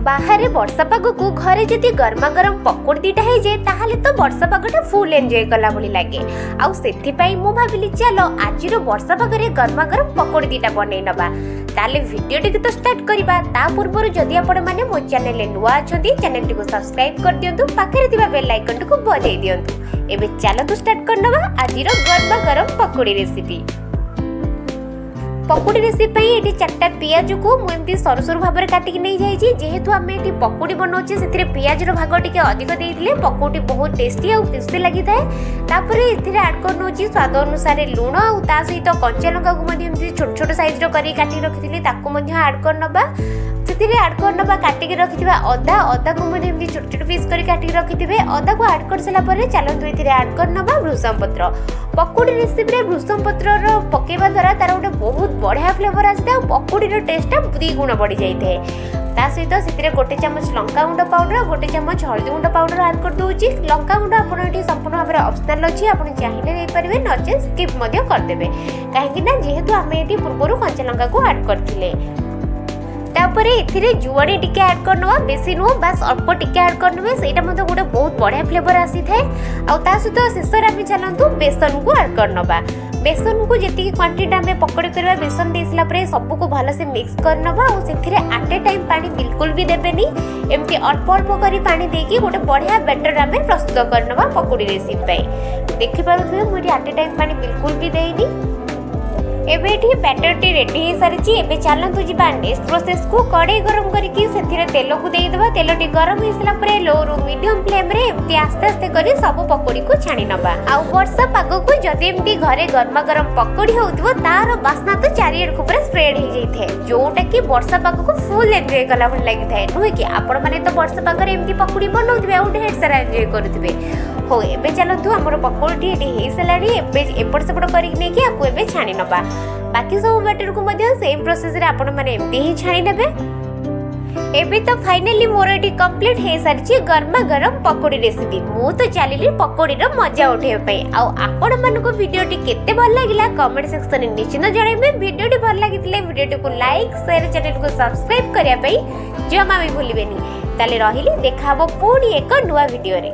बाहर वर्षा पाग को घरे जदि गरमा गरम पकोड़ी दीटा हो जाए ताहले तो वर्षा पागटा फुल एंजॉय कला भली लगे। आउ सेथिपाई मु भाबिली चलो आज वर्षा पागरे गरमा गरम पकोड़ी दीटा बनै नबा। ताले वीडियो टी तो स्टार्ट करबा। ता पूर्व जदि आपण माने मो चैनल नुआ अछंती चैनल को सब्सक्राइब कर दियंतु, पाखरे थिबा बेल आइकन को बजाई दियंतु। एबे चलो तो स्टार्ट करनबा आज गरमा गरम पकोड़ी रेसिपी। पकोड़ी रेसिपी ये चार्टा पियाज को मुझे सरू सरू भाव में काटिक नहीं जाइए। जेहेतु आम ये पकोड़ी बनाऊे से पियाज भाग टी अधिक देते पकोड़ी बहुत टेस्टी और टेस्टी लगी था। ये आड कर नौची स्वाद अनुसार लुण और ता सहित कंचा लंका को छोट छोट साइज काटिक रखी आड कर नबा। आड कर नबा काटिक रखि अदा को छोट छोट पीस कर काटिक रखिथे। अदा को आड कर सारापर चलतु ये आड कर नबा भृषंग पत्र। पकोड़ी रेसिपी भृषंग पत्र पकेवा द्वारा तार गोटे बहुत बढ़िया फ्लेवर आसता है। पकोड़ी टेस्टा 2 गुण बढ़ी जाए। ता सहित से गोटे चामच लंका गुंड पाउडर गोटे चामच हल्दी गुंड पाउडर आड कर दूची। लंका गुंड आप संपूर्ण भाव में ऑप्शनल अच्छी, आप चाहिए पारे नचे स्किप करदे कहीं जेहेतु आम ये पूर्व कंचा लंका को आड करथिले। तापरे एथिरे जुआणी टिके ऐड करनवा, बेसी नो बस अल्प टिके ऐड करनवे। सेटा मते गोटे बहुत बढ़िया फ्लेवर आसी थाए। आ ता सहित शेषर आम चलतु बेसन को ऐड करनवा। बेसन को जी क्वांटिटी आम पकोड़ी करवा बेसन देसला परे सबको भल से मिक्स करनवा। और सेथिरे एट ए टाइम पानी बिल्कुल भी देबेनी, एमती अल्प अल्प करी पानी देकी गोटे बढ़िया बैटर आम प्रस्तुत करनवा पकोड़ी रेसिपी। देखि पारुथबे मु एट ए टाइम पानी बिल्कुल भी देइनी। एबे बैटर टी रेडी हो सारी। एबे चलतु जी नेक्स्ट प्रोसेस को कड़े गरम करके तेल को देदेबा। तेल टी गरम हो सारा पर लो रु मीडियम फ्लेम रे एमती आस्ते आस्ते कर सब पकोड़ी को छाणी नबा। आ वर्षा पाग को जदि एमती घरे गरमा गरम पकोड़ी होउतबो तार बास्ना तो चारिआड को पूरा स्प्रेड हो जाइए, जोटा कि वर्षा पाग को फुल एंजॉय कला भल लगी थाए नुहे कि आपण माने तो वर्षा पाग रे एमती पकोड़ी बनाउथिबे आ ढेर सारा एंजॉय करुथिबे। हो एबे चलतु हमर पकोड़ी टी हे सलाडी। एबे एपट सेपट करिक नेकी आपको एबे छाणी नबा। बाकी सब बैटर को मध्य सेम प्रोसेस रे आपण माने एमती ही छाणी नेबे। एबे तो फाइनली मोर एटी कंप्लीट हे सारी गरमा गरम पकोड़ी रेसिपी। मु तो चलिली पकोड़ी रो मजा उठेबे पई। आ आपण मन को वीडियो टी केते भल लागिला कमेंट सेक्शन में निश्चित जणाइबे। वीडियो टी भल लागितले वीडियो टी को लाइक शेयर चैनल को सब्सक्राइब करिया पई जमा भी भूलिबेनी। ताले रहिली देखा हबो पुणी एक नुवा वीडियो रे।